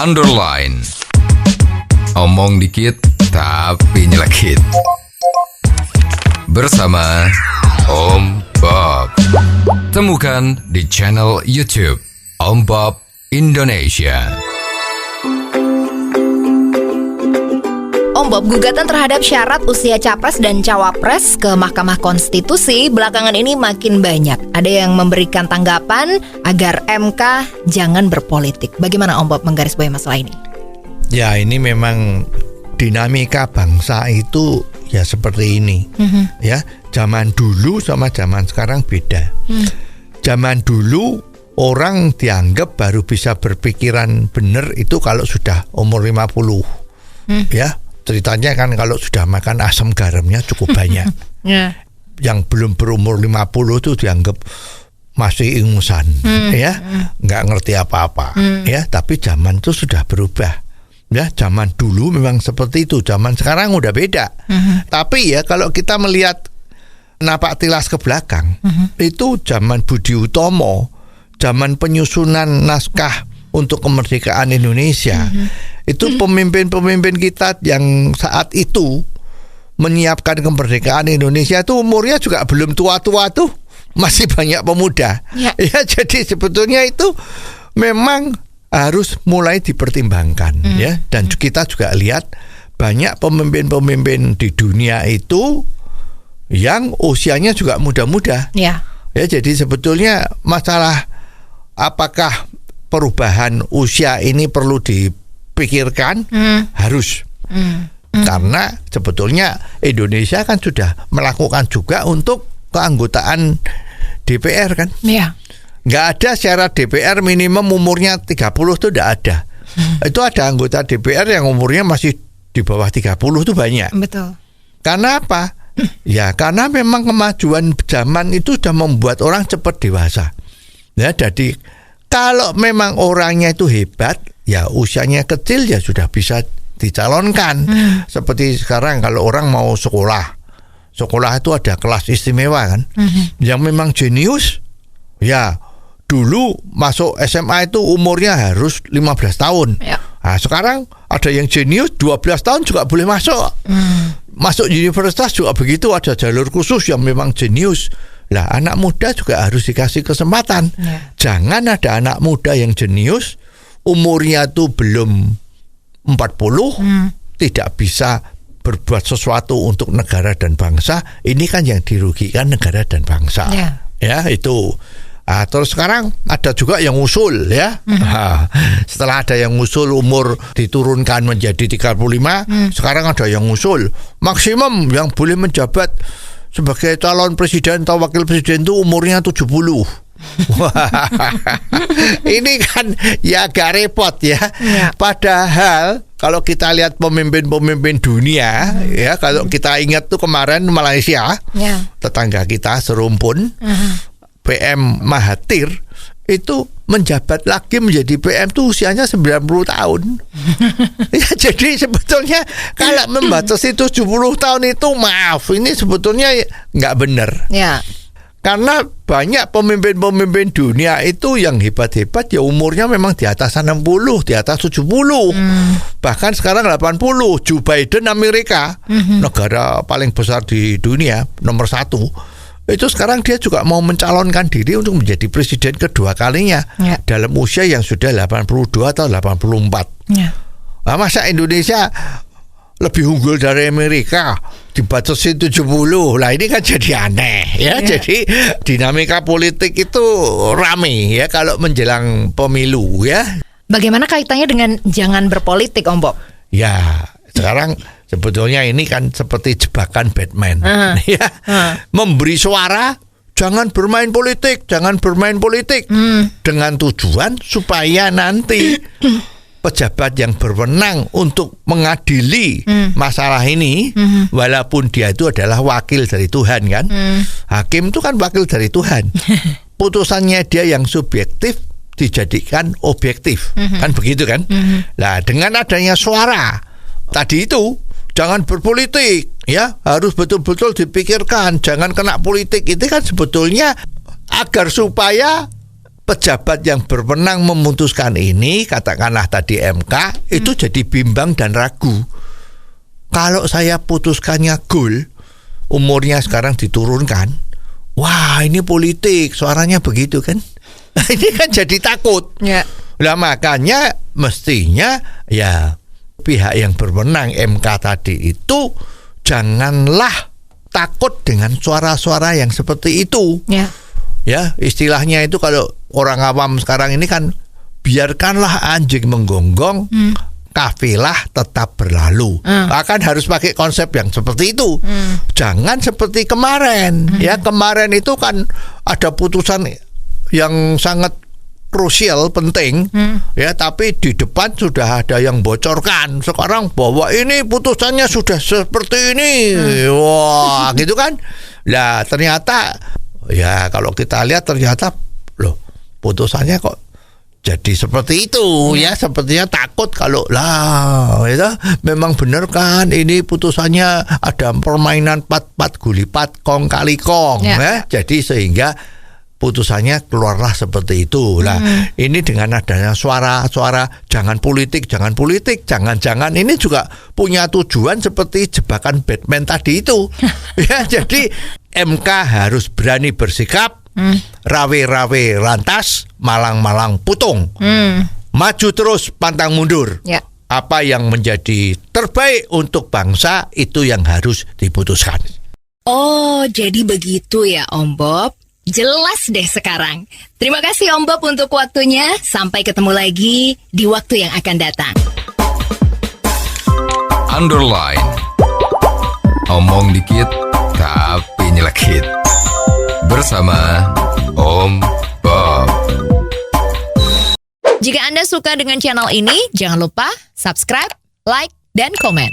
underline. Omong dikit tapi nyelekit. Bersama Om Bob. Temukan di channel YouTube Om Bob Indonesia. Om Bob, gugatan terhadap syarat usia capres dan cawapres ke Mahkamah Konstitusi belakangan ini makin banyak. Ada yang memberikan tanggapan agar MK jangan berpolitik. Bagaimana Om Bob menggarisbawahi masalah ini? Ya, ini memang dinamika bangsa itu ya seperti ini. Ya, zaman dulu sama zaman sekarang beda. Zaman dulu orang dianggap baru bisa berpikiran benar itu kalau sudah umur 50. Ya. Ceritanya kan kalau sudah makan asam garamnya cukup banyak. Yang belum berumur 50 itu dianggap masih ingusan, ya, nggak ngerti apa-apa, ya. Tapi zaman itu sudah berubah, ya. Zaman dulu memang seperti itu, zaman sekarang udah beda. Tapi ya kalau kita melihat napak tilas ke belakang, itu zaman Budi Utomo, zaman penyusunan naskah untuk kemerdekaan Indonesia. Itu pemimpin-pemimpin kita yang saat itu menyiapkan kemerdekaan Indonesia itu umurnya juga belum tua-tua tuh, masih banyak pemuda. Ya, jadi sebetulnya itu memang harus mulai dipertimbangkan, ya. Dan kita juga lihat banyak pemimpin-pemimpin di dunia itu yang usianya juga muda-muda. Ya, jadi sebetulnya masalah apakah perubahan usia ini perlu dipikirkan, harus. Karena sebetulnya Indonesia kan sudah melakukan juga untuk keanggotaan DPR kan. Nggak ada syarat DPR minimum umurnya 30 itu nggak ada. Itu ada anggota DPR yang umurnya masih di bawah 30 itu banyak. Betul. Karena apa? Ya karena memang kemajuan zaman itu sudah membuat orang cepat dewasa. Ya, jadi kalau memang orangnya itu hebat, ya usianya kecil ya sudah bisa dicalonkan. Seperti sekarang kalau orang mau sekolah itu ada kelas istimewa kan. Yang memang jenius, ya dulu masuk SMA itu umurnya harus 15 tahun. Nah, sekarang ada yang jenius 12 tahun juga boleh masuk. Masuk universitas juga begitu, ada jalur khusus yang memang jenius. Lah anak muda juga harus dikasih kesempatan. Jangan ada anak muda yang jenius, umurnya tuh belum 40, tidak bisa berbuat sesuatu untuk negara dan bangsa. Ini kan yang dirugikan negara dan bangsa. Ya itu. Terus sekarang ada juga yang usul, ya. Setelah ada yang usul umur diturunkan menjadi 35, sekarang ada yang usul maksimum yang boleh menjabat sebagai calon presiden atau wakil presiden itu umurnya 70. Ini kan ya agak repot ya. Padahal kalau kita lihat pemimpin-pemimpin dunia, ya kalau kita ingat tuh kemarin Malaysia, tetangga kita serumpun, PM Mahathir itu menjabat lagi menjadi PM tuh usianya 90 tahun. Ya, jadi sebetulnya kalau membatasi 70 tahun itu maaf, ini sebetulnya nggak benar. Karena banyak pemimpin-pemimpin dunia itu yang hebat-hebat ya umurnya memang di atas 60, di atas 70. Bahkan sekarang 80. Joe Biden Amerika, negara paling besar di dunia, nomor 1. Itu sekarang dia juga mau mencalonkan diri untuk menjadi presiden kedua kalinya dalam usia yang sudah 82 atau 84. Nah, masa Indonesia lebih unggul dari Amerika dibatasi 70? Lah ini kan jadi aneh ya. Jadi dinamika politik itu rame ya kalau menjelang pemilu ya. Bagaimana kaitannya dengan jangan berpolitik, Om Bob? Ya, sekarang sebetulnya ini kan seperti jebakan Batman. Ya. Memberi suara jangan bermain politik, jangan bermain politik, dengan tujuan supaya nanti pejabat yang berwenang untuk mengadili masalah ini, walaupun dia itu adalah wakil dari Tuhan kan. Hakim itu kan wakil dari Tuhan. Putusannya dia yang subjektif dijadikan objektif, kan begitu kan. Nah, dengan adanya suara tadi itu jangan berpolitik, ya harus betul-betul dipikirkan, jangan kena politik. Itu kan sebetulnya agar supaya pejabat yang berwenang memutuskan ini, katakanlah tadi MK, itu jadi bimbang dan ragu. Kalau saya putuskannya gol, umurnya sekarang diturunkan, wah ini politik, suaranya begitu kan. Ini kan jadi takut. Ya. Nah makanya mestinya ya pihak yang berwenang MK tadi itu janganlah takut dengan suara-suara yang seperti itu. Ya. Ya, istilahnya itu kalau orang awam sekarang ini kan biarkanlah anjing menggonggong, kafilah tetap berlalu. Akan harus pakai konsep yang seperti itu. Jangan seperti kemarin. Ya, kemarin itu kan ada putusan yang sangat krusial, penting, ya, tapi di depan sudah ada yang bocorkan sekarang bahwa ini putusannya sudah seperti ini. Wah, gitu kan. Nah, ternyata ya kalau kita lihat ternyata loh putusannya kok jadi seperti itu. Ya sepertinya takut kalau lah itu memang benar kan ini putusannya ada permainan pat-pat gulipat kong kali kong ya. Jadi sehingga putusannya keluarlah seperti itu. Nah, ini dengan adanya suara-suara jangan politik, jangan-jangan ini juga punya tujuan seperti jebakan Batman tadi itu. Ya, jadi MK harus berani bersikap, rawe-rawe lantas, malang-malang putung. Maju terus, pantang mundur. Ya. Apa yang menjadi terbaik untuk bangsa itu yang harus diputuskan. Oh, jadi begitu ya Om Bob. Jelas deh sekarang. Terima kasih Om Bob untuk waktunya. Sampai ketemu lagi di waktu yang akan datang. Underline. Omong dikit tapi nyelekit. Bersama Om Bob. Jika Anda suka dengan channel ini, jangan lupa subscribe, like, dan komen.